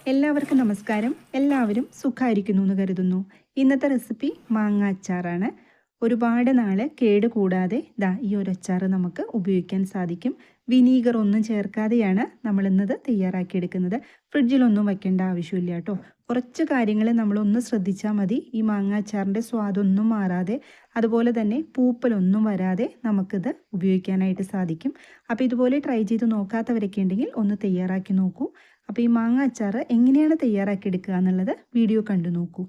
എല്ലാവർക്കും നമസ്കാരം. എല്ലാവരും സുഖമായിരിക്കുന്നു എന്ന് കരുതുന്നു. ഇന്നത്തെ റെസിപ്പി മാങ്ങ അച്ചാറാണ്. ഒരുപാട് നാൾ കേട് കൂടാതെ ഈ ഒരു അച്ചാർ നമുക്ക് ഉപയോഗിക്കാൻ സാധിക്കും. വിനീഗർ ഒന്നും ചേർക്കാതെയാണ് നമ്മൾ ഇന്നത് തയ്യാറാക്കിയെടുക്കുന്നത്. ഫ്രിഡ്ജിലൊന്നും വയ്ക്കേണ്ട ആവശ്യമില്ല കേട്ടോ. കുറച്ച് കാര്യങ്ങൾ നമ്മളൊന്ന് ശ്രദ്ധിച്ചാൽ മതി. ഈ മാങ്ങ അച്ചാറിൻ്റെ സ്വാദൊന്നും മാറാതെ അതുപോലെ തന്നെ പൂപ്പലൊന്നും വരാതെ നമുക്കിത് ഉപയോഗിക്കാനായിട്ട് സാധിക്കും. അപ്പോൾ ഇതുപോലെ ട്രൈ ചെയ്ത് നോക്കാത്തവരൊക്കെ ഉണ്ടെങ്കിൽ ഒന്ന് തയ്യാറാക്കി നോക്കൂ. അപ്പോൾ ഈ മാങ്ങ അച്ചാർ എങ്ങനെയാണ് തയ്യാറാക്കിയെടുക്കുക എന്നുള്ളത് വീഡിയോ കണ്ടു നോക്കൂ.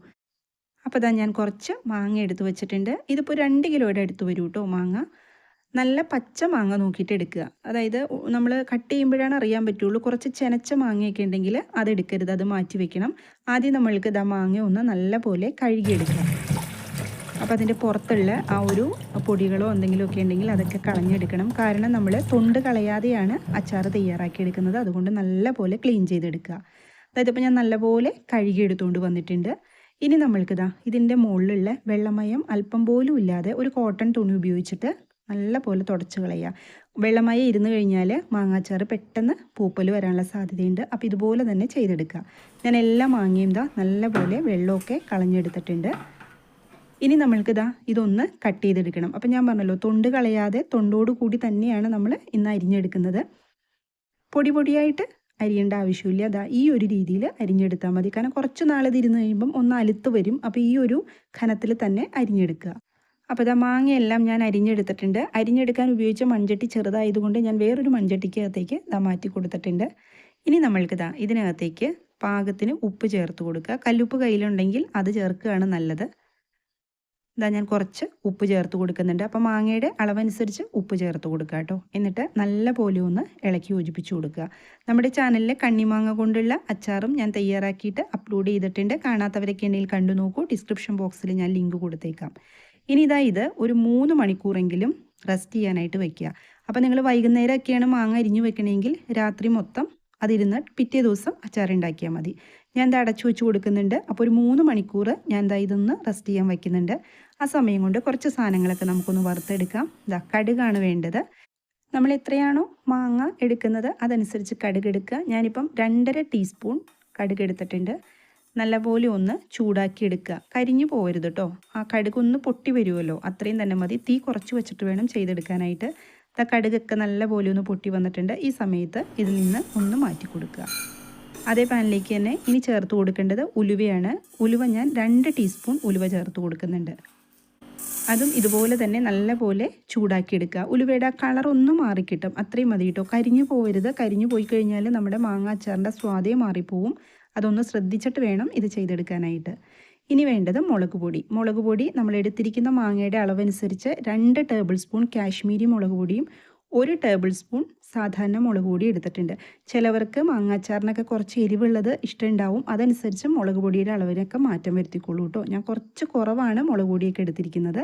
അപ്പോൾ ഞാൻ കുറച്ച് മാങ്ങ എടുത്ത് വെച്ചിട്ടുണ്ട്. ഇതിപ്പോൾ 2 കിലോയുടെ അടുത്ത് വരും കേട്ടോ മാങ്ങ. നല്ല പച്ച മാങ്ങ നോക്കിയിട്ട് എടുക്കുക. അതായത് നമ്മൾ കട്ട് ചെയ്യുമ്പോഴാണ് അറിയാൻ പറ്റുള്ളൂ. കുറച്ച് ചെനച്ച മാങ്ങയൊക്കെ ഉണ്ടെങ്കിൽ അതെടുക്കരുത്, അത് മാറ്റി വെക്കണം. ആദ്യം നമ്മൾക്ക് മാങ്ങ ഒന്ന് നല്ല പോലെ കഴുകിയെടുക്കുക. അപ്പോൾ അതിൻ്റെ പുറത്തുള്ള ആ ഒരു പൊടികളോ എന്തെങ്കിലുമൊക്കെ ഉണ്ടെങ്കിൽ അതൊക്കെ കളഞ്ഞെടുക്കണം. കാരണം നമ്മൾ തൊണ്ട് കളയാതെയാണ് അച്ചാർ തയ്യാറാക്കിയെടുക്കുന്നത്. അതുകൊണ്ട് നല്ല പോലെ ക്ലീൻ ചെയ്തെടുക്കുക. അതായത് ഇപ്പോൾ ഞാൻ നല്ലപോലെ കഴുകിയെടുത്തുകൊണ്ട് വന്നിട്ടുണ്ട്. ഇനി നമ്മൾക്ക് ഇതിൻ്റെ മുകളിലുള്ള വെള്ളമയം അല്പം പോലും ഇല്ലാതെ ഒരു കോട്ടൺ തുണി ഉപയോഗിച്ചിട്ട് നല്ല പോലെ തുടച്ച് കളയുക. വെള്ളമയം ഇരുന്ന് കഴിഞ്ഞാൽ മാങ്ങാച്ചാർ പെട്ടെന്ന് പൂപ്പൽ വരാനുള്ള സാധ്യതയുണ്ട്. അപ്പോൾ ഇതുപോലെ തന്നെ ചെയ്തെടുക്കുക. ഞാൻ എല്ലാ മാങ്ങയും നല്ല പോലെ വെള്ളമൊക്കെ കളഞ്ഞെടുത്തിട്ടുണ്ട്. ഇനി നമ്മൾക്ക് ഇതൊന്ന് കട്ട് ചെയ്തെടുക്കണം. അപ്പം ഞാൻ പറഞ്ഞല്ലോ, തൊണ്ട് കളയാതെ തൊണ്ടോട് കൂടി തന്നെയാണ് നമ്മൾ ഇന്ന് അരിഞ്ഞെടുക്കുന്നത്. പൊടി പൊടിയായിട്ട് അരിയേണ്ട ആവശ്യമില്ല. ഈ ഒരു രീതിയിൽ അരിഞ്ഞെടുത്താൽ മതി. കാരണം കുറച്ച് നാളത് ഇരുന്ന് കഴിയുമ്പം ഒന്ന് അലുത്ത് വരും. അപ്പോൾ ഈ ഒരു ഘനത്തിൽ തന്നെ അരിഞ്ഞെടുക്കുക. അപ്പോൾ മാങ്ങയെല്ലാം ഞാൻ അരിഞ്ഞെടുത്തിട്ടുണ്ട്. അരിഞ്ഞെടുക്കാൻ ഉപയോഗിച്ച മൺചട്ടി ചെറുതായതുകൊണ്ട് ഞാൻ വേറൊരു മൺചട്ടിക്കകത്തേക്ക് മാറ്റി കൊടുത്തിട്ടുണ്ട്. ഇനി നമ്മൾക്ക് ഇതിനകത്തേക്ക് പാകത്തിന് ഉപ്പ് ചേർത്ത് കൊടുക്കുക. കല്ലുപ്പ് കയ്യിലുണ്ടെങ്കിൽ അത് ചേർക്കുകയാണ് നല്ലത്. ഞാൻ കുറച്ച് ഉപ്പ് ചേർത്ത് കൊടുക്കുന്നുണ്ട്. അപ്പോൾ മാങ്ങയുടെ അളവനുസരിച്ച് ഉപ്പ് ചേർത്ത് കൊടുക്കുക കേട്ടോ. എന്നിട്ട് നല്ല പോലെ ഒന്ന് ഇളക്കി യോജിപ്പിച്ച് കൊടുക്കുക. നമ്മുടെ ചാനലിലെ കണ്ണിമാങ്ങ കൊണ്ടുള്ള അച്ചാറും ഞാൻ തയ്യാറാക്കിയിട്ട് അപ്ലോഡ് ചെയ്തിട്ടുണ്ട്. കാണാത്തവരൊക്കെ ഉണ്ടെങ്കിൽ കണ്ടു നോക്കൂ. ഡിസ്ക്രിപ്ഷൻ ബോക്സിൽ ഞാൻ ലിങ്ക് കൊടുത്തേക്കാം. ഇനി ഇത് ഒരു 3 മണിക്കൂറെങ്കിലും റെസ്റ്റ് ചെയ്യാനായിട്ട് വെക്കുക. അപ്പോൾ നിങ്ങൾ വൈകുന്നേരമൊക്കെയാണ് മാങ്ങ അരിഞ്ഞു വെക്കണമെങ്കിൽ രാത്രി മൊത്തം അതിരുന്ന് പിറ്റേ ദിവസം അച്ചാർ ഉണ്ടാക്കിയാൽ മതി. ഞാൻ അടച്ചു വെച്ച് കൊടുക്കുന്നുണ്ട്. അപ്പോൾ ഒരു 3 മണിക്കൂർ ഞാൻ ഇതൊന്ന് റെസ്റ്റ് ചെയ്യാൻ വയ്ക്കുന്നുണ്ട്. ആ സമയം കൊണ്ട് കുറച്ച് സാധനങ്ങളൊക്കെ നമുക്കൊന്ന് വറുത്തെടുക്കാം. കടുകാണ് വേണ്ടത്. നമ്മൾ എത്രയാണോ മാങ്ങ എടുക്കുന്നത് അതനുസരിച്ച് കടുക് എടുക്കുക. ഞാനിപ്പം 2.5 ടീസ്പൂൺ കടുക് എടുത്തിട്ടുണ്ട്. നല്ലപോലെ ഒന്ന് ചൂടാക്കി എടുക്കുക. കരിഞ്ഞു പോകരുത് കേട്ടോ. ആ കടുക് ഒന്ന് പൊട്ടി വരുമല്ലോ, അത്രയും തന്നെ മതി. തീ കുറച്ച് വെച്ചിട്ട് വേണം ചെയ്തെടുക്കാനായിട്ട്. കടുകൊക്കെ നല്ലപോലെ ഒന്ന് പൊട്ടി വന്നിട്ടുണ്ട്. ഈ സമയത്ത് ഇതിൽ നിന്ന് ഒന്ന് മാറ്റി കൊടുക്കുക. അതേ പാനിലേക്ക് തന്നെ ഇനി ചേർത്ത് കൊടുക്കേണ്ടത് ഉലുവയാണ്. ഉലുവ ഞാൻ 2 ടീസ്പൂൺ ഉലുവ ചേർത്ത് കൊടുക്കുന്നുണ്ട്. അതും ഇതുപോലെ തന്നെ നല്ലപോലെ ചൂടാക്കിയെടുക്കുക. ഉലുവയുടെ കളർ ഒന്ന് മാറിക്കിട്ടും, അത്രയും മതി കേട്ടോ. കരിഞ്ഞു പോകരുത്. കരിഞ്ഞു പോയി കഴിഞ്ഞാൽ നമ്മുടെ മാങ്ങ അച്ചാറിൻ്റെ സ്വാദേ മാറിപ്പോവും. അതൊന്ന് ശ്രദ്ധിച്ചിട്ട് വേണം ഇത് ചെയ്തെടുക്കാനായിട്ട്. ഇനി വേണ്ടത് മുളക് പൊടി. മുളക് പൊടി നമ്മൾ എടുത്തിരിക്കുന്ന മാങ്ങയുടെ അളവനുസരിച്ച് 2 ടേബിൾ സ്പൂൺ കാശ്മീരി മുളക് പൊടിയും 1 ടേബിൾ സ്പൂൺ സാധാരണ മുളക് പൊടി എടുത്തിട്ടുണ്ട്. ചിലവർക്ക് മാങ്ങാച്ചാറിനൊക്കെ കുറച്ച് എരിവുള്ളത് ഇഷ്ടമുണ്ടാവും. അതനുസരിച്ച് മുളക് പൊടിയുടെ അളവിനൊക്കെ മാറ്റം വരുത്തിക്കൊള്ളൂ കേട്ടോ. ഞാൻ കുറച്ച് കുറവാണ് മുളക് പൊടിയൊക്കെ എടുത്തിരിക്കുന്നത്.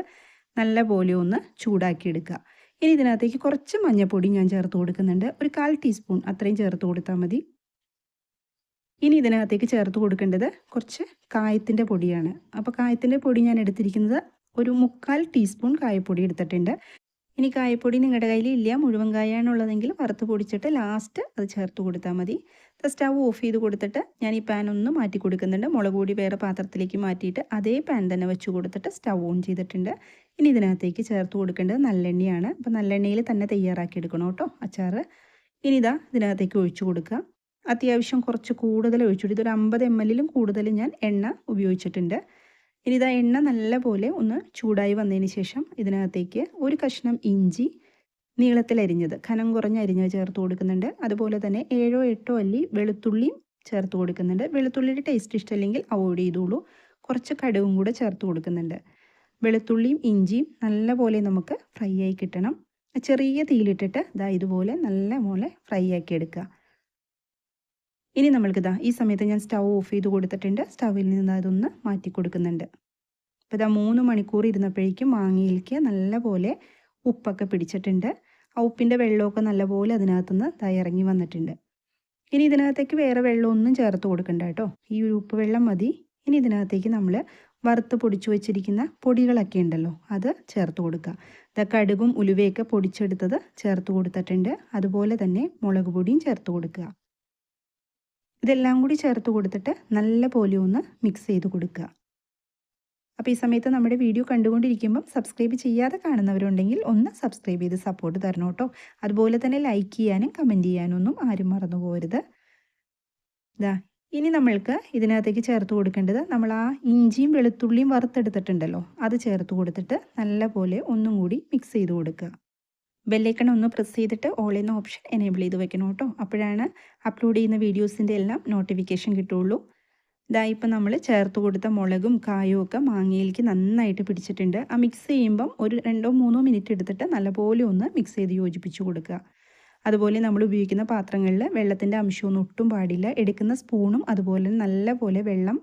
നല്ല പോലെ ഒന്ന് ചൂടാക്കിയെടുക്കുക. ഇനി ഇതിനകത്തേക്ക് കുറച്ച് മഞ്ഞൾപ്പൊടി ഞാൻ ചേർത്ത് കൊടുക്കുന്നുണ്ട്. ഒരു 1/4 ടീസ്പൂൺ അത്രയും ചേർത്ത് കൊടുത്താൽ മതി. ഇനി ഇതിനകത്തേക്ക് ചേർത്ത് കൊടുക്കേണ്ടത് കുറച്ച് കായത്തിൻ്റെ പൊടിയാണ്. അപ്പോൾ കായത്തിൻ്റെ പൊടി ഞാൻ എടുത്തിരിക്കുന്നത് ഒരു 3/4 ടീസ്പൂൺ കായപ്പൊടി എടുത്തിട്ടുണ്ട്. ഇനി കായപ്പൊടി നിങ്ങളുടെ കയ്യിൽ ഇല്ല, മുഴുവൻ കായാണുള്ളതെങ്കിൽ വറുത്ത് പൊടിച്ചിട്ട് ലാസ്റ്റ് അത് ചേർത്ത് കൊടുത്താൽ മതി. സ്റ്റവ് ഓഫ് ചെയ്ത് കൊടുത്തിട്ട് ഞാൻ ഈ പാൻ ഒന്ന് മാറ്റി കൊടുക്കുന്നുണ്ട്. മുളക് പൊടി വേറെ പാത്രത്തിലേക്ക് മാറ്റിയിട്ട് അതേ പാൻ തന്നെ വെച്ച് കൊടുത്തിട്ട് സ്റ്റവ് ഓൺ ചെയ്തിട്ടുണ്ട്. ഇനി ഇതിനകത്തേക്ക് ചേർത്ത് കൊടുക്കേണ്ടത് നല്ലെണ്ണയാണ്. അപ്പോൾ നല്ലെണ്ണയിൽ തന്നെ തയ്യാറാക്കി എടുക്കണം കേട്ടോ അച്ചാർ. ഇനി ഇതിനകത്തേക്ക് ഒഴിച്ചു കൊടുക്കുക. അത്യാവശ്യം കുറച്ച് കൂടുതൽ ഒഴിച്ചിട്ട് ഇതൊരു 50 ml കൂടുതൽ ഞാൻ എണ്ണ ഉപയോഗിച്ചിട്ടുണ്ട്. ഇനി എണ്ണ നല്ലപോലെ ഒന്ന് ചൂടായി വന്നതിന് ശേഷം ഇതിനകത്തേക്ക് ഒരു കഷ്ണം ഇഞ്ചി നീളത്തിലരിഞ്ഞത്, കനം കുറഞ്ഞ അരിഞ്ഞത് ചേർത്ത് കൊടുക്കുന്നുണ്ട്. അതുപോലെ തന്നെ 7-8 അല്ലി വെളുത്തുള്ളിയും ചേർത്ത് കൊടുക്കുന്നുണ്ട്. വെളുത്തുള്ളിയുടെ ടേസ്റ്റ് ഇഷ്ടമല്ലെങ്കിൽ അവോയ്ഡ് ചെയ്തോളൂ. കുറച്ച് കടുകും കൂടെ ചേർത്ത് കൊടുക്കുന്നുണ്ട്. വെളുത്തുള്ളിയും ഇഞ്ചിയും നല്ലപോലെ നമുക്ക് ഫ്രൈ ആയി കിട്ടണം. ചെറിയ തീയിലിട്ടിട്ട് ഇതുപോലെ നല്ലപോലെ ഫ്രൈ ആക്കി എടുക്കുക. ഇനി നമ്മൾക്ക് ഈ സമയത്ത് ഞാൻ സ്റ്റവ് ഓഫ് ചെയ്ത് കൊടുത്തിട്ടുണ്ട്. സ്റ്റവിൽ നിന്ന് അതൊന്ന് മാറ്റി കൊടുക്കുന്നുണ്ട്. അപ്പോൾ 3 മണിക്കൂർ ഇരുന്നപ്പോഴേക്കും മാങ്ങയിലേക്ക് നല്ലപോലെ ഉപ്പൊക്കെ പിടിച്ചിട്ടുണ്ട്. ആ ഉപ്പിൻ്റെ വെള്ളമൊക്കെ നല്ലപോലെ അതിനകത്തുനിന്ന് ഇറങ്ങി വന്നിട്ടുണ്ട്. ഇനി ഇതിനകത്തേക്ക് വേറെ വെള്ളമൊന്നും ചേർത്ത് കൊടുക്കണ്ട കേട്ടോ. ഈ ഉപ്പ് വെള്ളം മതി. ഇനി ഇതിനകത്തേക്ക് നമ്മൾ വറുത്ത് പൊടിച്ചു വെച്ചിരിക്കുന്ന പൊടികളൊക്കെ ഉണ്ടല്ലോ, അത് ചേർത്ത് കൊടുക്കുക. കടുകും ഉലുവയൊക്കെ പൊടിച്ചെടുത്തത് ചേർത്ത് കൊടുത്തിട്ടുണ്ട്. അതുപോലെ തന്നെ മുളക് പൊടിയും ചേർത്ത് കൊടുക്കുക. ഇതെല്ലാം കൂടി ചേർത്ത് കൊടുത്തിട്ട് നല്ല പോലെ ഒന്ന് മിക്സ് ചെയ്ത് കൊടുക്കുക. അപ്പോൾ ഈ സമയത്ത് നമ്മുടെ വീഡിയോ കണ്ടുകൊണ്ടിരിക്കുമ്പം സബ്സ്ക്രൈബ് ചെയ്യാതെ കാണുന്നവരുണ്ടെങ്കിൽ ഒന്ന് സബ്സ്ക്രൈബ് ചെയ്ത് സപ്പോർട്ട് തരണം കേട്ടോ. അതുപോലെ തന്നെ ലൈക്ക് ചെയ്യാനും കമൻറ്റ് ചെയ്യാനൊന്നും ആരും മറന്നു പോകരുത്. ഇതാ ഇനി നമ്മൾക്ക് ഇതിനകത്തേക്ക് ചേർത്ത് കൊടുക്കേണ്ടത് നമ്മൾ ആ ഇഞ്ചിയും വെളുത്തുള്ളിയും വറുത്തെടുത്തിട്ടുണ്ടല്ലോ, അത് ചേർത്ത് കൊടുത്തിട്ട് നല്ല പോലെ ഒന്നും കൂടി മിക്സ് ചെയ്ത് കൊടുക്കുക. ബെല്ലൈക്കൺ ഒന്ന് പ്രസ് ചെയ്തിട്ട് ഓൾ എന്ന ഓപ്ഷൻ എനേബിൾ ചെയ്ത് വെക്കണം കേട്ടോ. അപ്പോഴാണ് അപ്ലോഡ് ചെയ്യുന്ന വീഡിയോസിൻ്റെ എല്ലാം നോട്ടിഫിക്കേഷൻ കിട്ടുള്ളൂ. ഇതാ ഇപ്പം നമ്മൾ ചേർത്ത് കൊടുത്ത മുളകും കായും ഒക്കെ മാങ്ങയിലേക്ക് നന്നായിട്ട് പിടിച്ചിട്ടുണ്ട്. ആ മിക്സ് ചെയ്യുമ്പം ഒരു 2-3 മിനിറ്റ് എടുത്തിട്ട് നല്ലപോലെ ഒന്ന് മിക്സ് ചെയ്ത് യോജിപ്പിച്ച് കൊടുക്കുക. അതുപോലെ നമ്മൾ ഉപയോഗിക്കുന്ന പാത്രങ്ങളിൽ വെള്ളത്തിൻ്റെ അംശമൊന്നും ഒട്ടും പാടില്ല. എടുക്കുന്ന സ്പൂണും അതുപോലെ നല്ലപോലെ വെള്ളം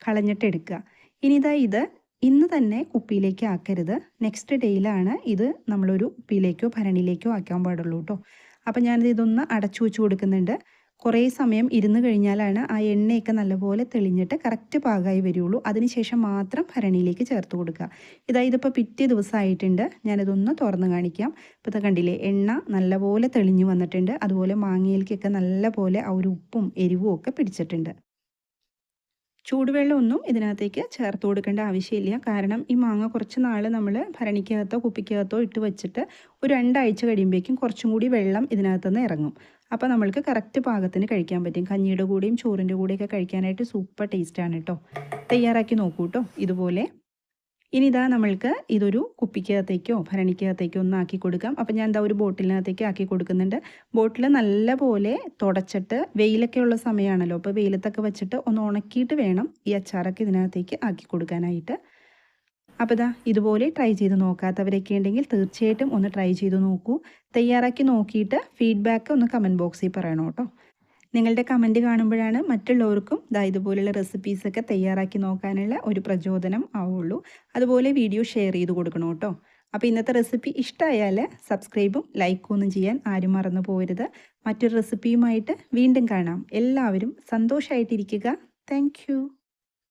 കളഞ്ഞിട്ട് എടുക്കുക. ഇനി ഇത് ഇന്ന് തന്നെ കുപ്പിയിലേക്ക് ആക്കരുത്. നെക്സ്റ്റ് ഡേയിലാണ് ഇത് നമ്മളൊരു കുപ്പിയിലേക്കോ ഭരണിയിലേക്കോ ആക്കാൻ പാടുള്ളൂ കേട്ടോ. അപ്പം ഇതൊന്ന് അടച്ചു വെച്ച് കൊടുക്കുന്നുണ്ട്. കുറേ സമയം ഇരുന്ന് കഴിഞ്ഞാലാണ് ആ എണ്ണയൊക്കെ നല്ലപോലെ തെളിഞ്ഞിട്ട് കറക്റ്റ് പാകമായി വരുള്ളൂ. അതിനുശേഷം മാത്രം ഭരണിയിലേക്ക് ചേർത്ത് കൊടുക്കുക. ഇതിപ്പോൾ പിറ്റേ ദിവസമായിട്ടുണ്ട്. ഞാനിതൊന്ന് തുറന്ന് കാണിക്കാം. ഇപ്പോൾ ഇത് കണ്ടില്ലേ, എണ്ണ നല്ലപോലെ തെളിഞ്ഞു വന്നിട്ടുണ്ട്. അതുപോലെ മാങ്ങയിലേക്കൊക്കെ നല്ലപോലെ ആ ഒരു ഉപ്പും എരിവും ഒക്കെ പിടിച്ചിട്ടുണ്ട്. ചൂടുവെള്ളമൊന്നും ഇതിനകത്തേക്ക് ചേർത്ത് കൊടുക്കേണ്ട ആവശ്യമില്ല. കാരണം ഈ മാങ്ങ കുറച്ച് നാൾ നമ്മൾ ഭരണിക്കകത്തോ കുപ്പിക്കകത്തോ ഇട്ട് വെച്ചിട്ട് ഒരു 2 ആഴ്ച കഴിയുമ്പോഴേക്കും കുറച്ചും കൂടി വെള്ളം ഇതിനകത്തുനിന്ന് ഇറങ്ങും. അപ്പോൾ നമ്മൾക്ക് കറക്റ്റ് പാകത്തിന് കഴിക്കാൻ പറ്റും. കഞ്ഞിയുടെ കൂടെയും ചോറിൻ്റെ കൂടെയൊക്കെ കഴിക്കാനായിട്ട് സൂപ്പർ ടേസ്റ്റാണ് കേട്ടോ. തയ്യാറാക്കി നോക്കൂ കേട്ടോ ഇതുപോലെ. ഇനി നമ്മൾക്ക് ഇതൊരു കുപ്പിക്കകത്തേക്കോ ഭരണിക്കകത്തേക്കോ ഒന്ന് ആക്കി കൊടുക്കാം. അപ്പം ഞാൻ ഒരു ബോട്ടിലിനകത്തേക്ക് ആക്കി കൊടുക്കുന്നുണ്ട്. ബോട്ടിൽ നല്ലപോലെ തുടച്ചിട്ട് വെയിലൊക്കെ ഉള്ള സമയമാണല്ലോ, അപ്പോൾ വെയിലത്തൊക്കെ വെച്ചിട്ട് ഒന്ന് ഉണക്കിയിട്ട് വേണം ഈ അച്ചാറൊക്കെ ഇതിനകത്തേക്ക് ആക്കി കൊടുക്കാനായിട്ട്. അപ്പോൾ ഇതുപോലെ ട്രൈ ചെയ്ത് നോക്കാത്തവരൊക്കെ ഉണ്ടെങ്കിൽ തീർച്ചയായിട്ടും ഒന്ന് ട്രൈ ചെയ്ത് നോക്കൂ. തയ്യാറാക്കി നോക്കിയിട്ട് ഫീഡ്ബാക്ക് ഒന്ന് കമൻറ്റ് ബോക്സിൽ പറയണം കേട്ടോ. നിങ്ങളുടെ കമൻറ്റ് കാണുമ്പോഴാണ് മറ്റുള്ളവർക്കും ഇതുപോലുള്ള റെസിപ്പീസൊക്കെ തയ്യാറാക്കി നോക്കാനുള്ള ഒരു പ്രചോദനം ആവുള്ളൂ. അതുപോലെ വീഡിയോ ഷെയർ ചെയ്ത് കൊടുക്കണം കേട്ടോ. അപ്പോൾ ഇന്നത്തെ റെസിപ്പി ഇഷ്ടമായാൽ സബ്സ്ക്രൈബും ലൈക്കും ഒന്നും ചെയ്യാൻ ആരും മറന്നു പോകരുത്. മറ്റൊരു റെസിപ്പിയുമായിട്ട് വീണ്ടും കാണാം. എല്ലാവരും സന്തോഷമായിട്ടിരിക്കുക. താങ്ക്